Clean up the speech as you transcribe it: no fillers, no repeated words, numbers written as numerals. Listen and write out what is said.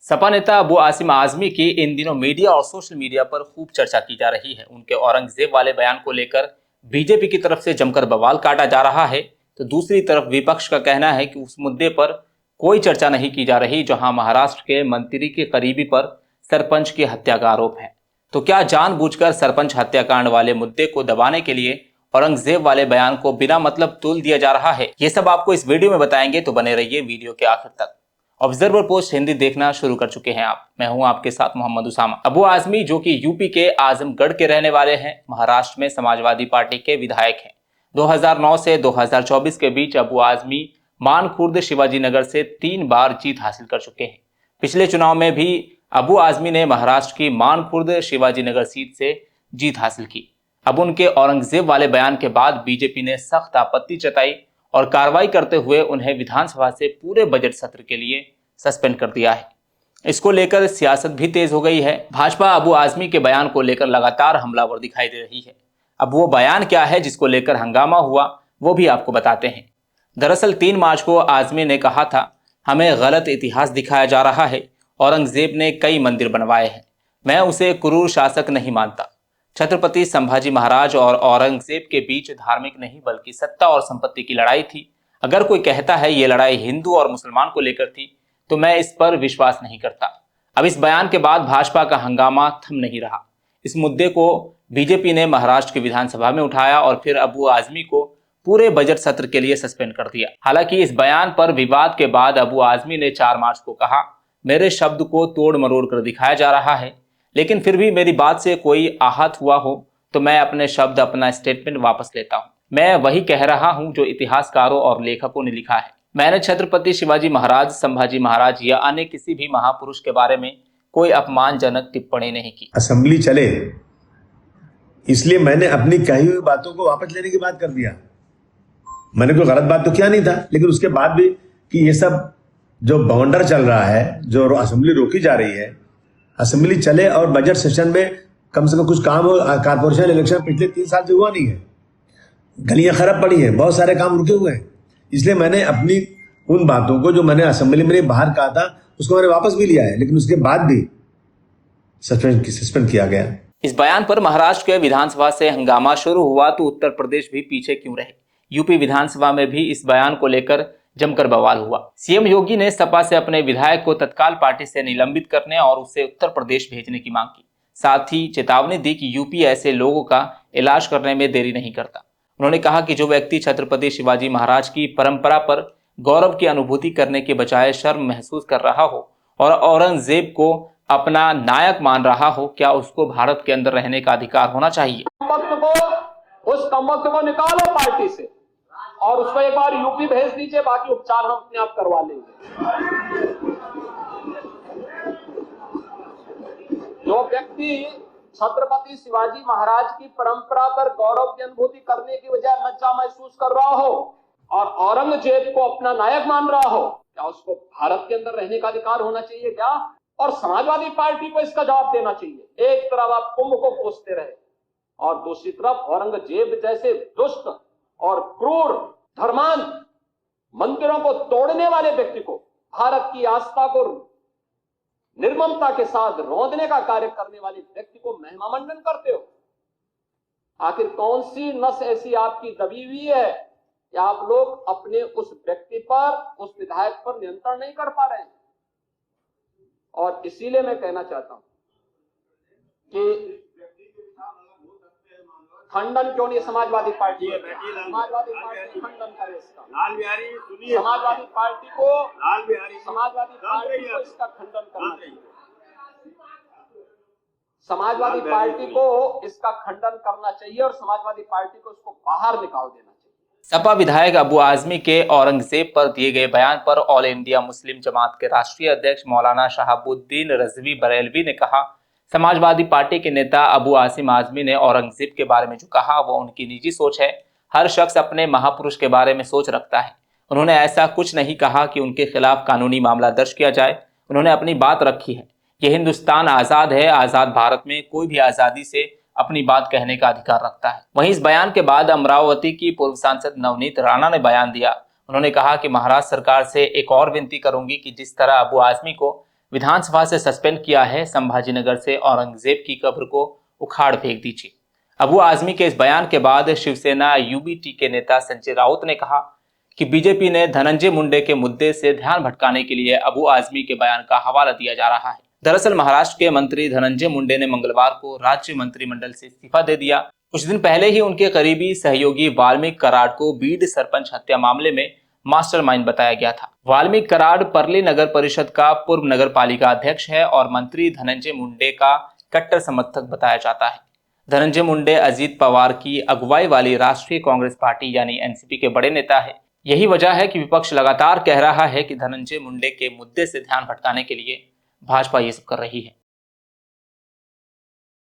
सपा नेता अबू आसिम आजमी की इन दिनों मीडिया और सोशल मीडिया पर खूब चर्चा की जा रही है। उनके औरंगजेब वाले बयान को लेकर बीजेपी की तरफ से जमकर बवाल काटा जा रहा है, तो दूसरी तरफ विपक्ष का कहना है कि उस मुद्दे पर कोई चर्चा नहीं की जा रही, जहां महाराष्ट्र के मंत्री के करीबी पर सरपंच की हत्या का आरोप है। तो क्या जानबूझकर सरपंच हत्याकांड वाले मुद्दे को दबाने के लिए औरंगजेब वाले बयान को बिना मतलब तूल दिया जा रहा है? ये सब आपको इस वीडियो में बताएंगे, तो बने रहिए वीडियो के आखिर तक। ऑब्जर्वर पोस्ट हिंदी देखना शुरू कर चुके हैं आप। मैं हूं आपके साथ मोहम्मद उसामा। अबू आजमी, जो कि यूपी के आजमगढ़ के रहने वाले हैं, महाराष्ट्र में समाजवादी पार्टी के विधायक हैं। 2009 से 2024 के बीच अबू आजमी मानखुर्द शिवाजी नगर से 3 बार जीत हासिल कर चुके हैं। पिछले चुनाव में भी अबू आजमी ने महाराष्ट्र की मानखुर्द शिवाजी नगर सीट से जीत हासिल की। अब उनके औरंगजेब वाले बयान के बाद बीजेपी ने सख्त आपत्ति जताई और कार्रवाई करते हुए उन्हें विधानसभा से पूरे बजट सत्र के लिए सस्पेंड कर दिया है। इसको लेकर सियासत भी तेज हो गई है। भाजपा अबू आजमी के बयान को लेकर लगातार हमलावर दिखाई दे रही है। अब वो बयान क्या है जिसको लेकर हंगामा हुआ, वो भी आपको बताते हैं। दरअसल 3 मार्च को आजमी ने कहा था, हमें गलत इतिहास दिखाया जा रहा है। औरंगजेब ने कई मंदिर बनवाए हैं, मैं उसे क्रूर शासक नहीं मानता। छत्रपति संभाजी महाराज और औरंगजेब के बीच धार्मिक नहीं बल्कि सत्ता और संपत्ति की लड़ाई थी। अगर कोई कहता है ये लड़ाई हिंदू और मुसलमान को लेकर थी, तो मैं इस पर विश्वास नहीं करता। अब इस बयान के बाद भाजपा का हंगामा थम नहीं रहा। इस मुद्दे को बीजेपी ने महाराष्ट्र की विधानसभा में उठाया और फिर अबू आजमी को पूरे बजट सत्र के लिए सस्पेंड कर दिया। हालांकि इस बयान पर विवाद के बाद अबू आजमी ने 4 मार्च को कहा, मेरे शब्द को तोड़ मरोड़ कर दिखाया जा रहा है, लेकिन फिर भी मेरी बात से कोई आहत हुआ हो तो मैं अपने शब्द, अपना स्टेटमेंट वापस लेता हूं। मैं वही कह रहा हूं जो इतिहासकारों और लेखकों ने लिखा है। मैंने छत्रपति शिवाजी महाराज, संभाजी महाराज या अन्य किसी भी महापुरुष के बारे में कोई अपमानजनक टिप्पणी नहीं की। असेंबली चले इसलिए मैंने अपनी कही हुई बातों को वापस लेने की बात कर दिया। मैंने कोई गलत बात तो किया नहीं था, लेकिन उसके बाद भी कि ये सब जो बवंडर चल रहा है, जो असेंबली रोकी जा रही है, असेंबली चले और बजट सेशन में कम से कम कुछ काम हो। कारपोरेशन इलेक्शन पिछले 3 साल से हुआ नहीं है, गलियां खराब पड़ी हैं, बहुत सारे काम रुके हुए हैं। इसलिए मैंने अपनी उन बातों को जो मैंने असेंबली में बाहर कहा था उसको मैंने वापस भी लिया है, लेकिन उसके बाद भी सस्पेंड किया गया। इस बयान पर महाराष्ट्र के विधानसभा से हंगामा शुरू हुआ तो उत्तर प्रदेश भी पीछे क्यों रहे। यूपी विधानसभा में भी इस बयान को लेकर जमकर बवाल हुआ। सीएम योगी ने सपा से अपने विधायक को तत्काल पार्टी से निलंबित करने और उसे उत्तर प्रदेश भेजने की मांग की। साथ ही चेतावनी दी कि यूपी ऐसे लोगों का इलाज करने में देरी नहीं करता। उन्होंने कहा कि जो व्यक्ति छत्रपति शिवाजी महाराज की परंपरा पर गौरव की अनुभूति करने के बजाय शर्म महसूस कर रहा हो और औरंगजेब को अपना नायक मान रहा हो, क्या उसको भारत के अंदर रहने का अधिकार होना चाहिए? उस कमबख्त को निकालो पार्टी से और उसको एक बार यूपी भेज दीजिए, बाकी उपचार हम अपने आप करवा लेंगे। जो व्यक्ति छत्रपति शिवाजी महाराज की परंपरा पर गौरव की अनुभूति करने की बजाय लज्जा महसूस कर रहा हो और औरंगजेब को अपना नायक मान रहा हो, क्या उसको भारत के अंदर रहने का अधिकार होना चाहिए क्या? और समाजवादी पार्टी को इसका जवाब देना चाहिए। एक तरफ आप कुंभ को कोसते रहे और दूसरी तरफ औरंगजेब जैसे दुष्ट और क्रूर धर्मांध मंदिरों को तोड़ने वाले व्यक्ति को, भारत की आस्था को निर्ममता के साथ रौंदने का कार्य करने वाले व्यक्ति को महिमामंडन करते हो। आखिर कौन सी नस ऐसी आपकी दबी हुई है कि आप लोग अपने उस व्यक्ति पर, उस विधायक पर नियंत्रण नहीं कर पा रहे हैं? और इसीलिए मैं कहना चाहता हूं कि खंडन क्यों नहीं समाजवादी पार्टी खंडन करे इसका। समाजवादी पार्टी को इसका खंडन करना चाहिए। समाजवादी पार्टी को इसका खंडन करना चाहिए और समाजवादी पार्टी को इसको बाहर निकाल देना चाहिए। सपा विधायक अबू आजमी के औरंगजेब पर दिए गए बयान पर ऑल इंडिया मुस्लिम जमात के राष्ट्रीय अध्यक्ष मौलाना शहाबुद्दीन रजवी बरेलवी ने कहा, समाजवादी पार्टी के नेता अबू आसिम आजमी ने औरंगजेब के बारे में जो कहा वो उनकी निजी सोच है। हर शख्स अपने महापुरुष के बारे में सोच रखता है। उन्होंने ऐसा कुछ नहीं कहा कि उनके खिलाफ कानूनी मामला दर्ज किया जाए। उन्होंने अपनी बात रखी है। ये हिंदुस्तान आज़ाद है। आज़ाद भारत में कोई भी आज़ादी से अपनी बात कहने का अधिकार रखता है। वहीं इस बयान के बाद अमरावती की पूर्व सांसद नवनीत राणा ने बयान दिया। उन्होंने कहा कि महाराष्ट्र सरकार से एक और विनती करूंगी कि जिस तरह अबू आजमी को विधानसभा से सस्पेंड किया है, संभाजीनगर से औरंगजेब की कब्र को उखाड़ फेंक दीजिए। अबू आजमी के इस बयान के बाद शिवसेना यूबीटी के नेता संजय राउत ने कहा कि बीजेपी ने धनंजय मुंडे के मुद्दे से ध्यान भटकाने के लिए अबू आजमी के बयान का हवाला दिया जा रहा है। दरअसल महाराष्ट्र के मंत्री धनंजय मुंडे ने मंगलवार को राज्य मंत्रिमंडल से इस्तीफा दे दिया। कुछ दिन पहले ही उनके करीबी सहयोगी वाल्मीकि कराड़ को बीड सरपंच हत्या मामले में मास्टरमाइंड बताया गया था। वाल्मीकि कराड़ परली नगर परिषद का पूर्व नगर पालिका अध्यक्ष है और मंत्री धनंजय मुंडे का कट्टर समर्थक बताया जाता है। धनंजय मुंडे अजीत पवार की अगुवाई वाली राष्ट्रीय कांग्रेस पार्टी यानी एनसीपी के बड़े नेता है। यही वजह है कि विपक्ष लगातार कह रहा है कि धनंजय मुंडे के मुद्दे से ध्यान भटकाने के लिए भाजपा ये सब कर रही है।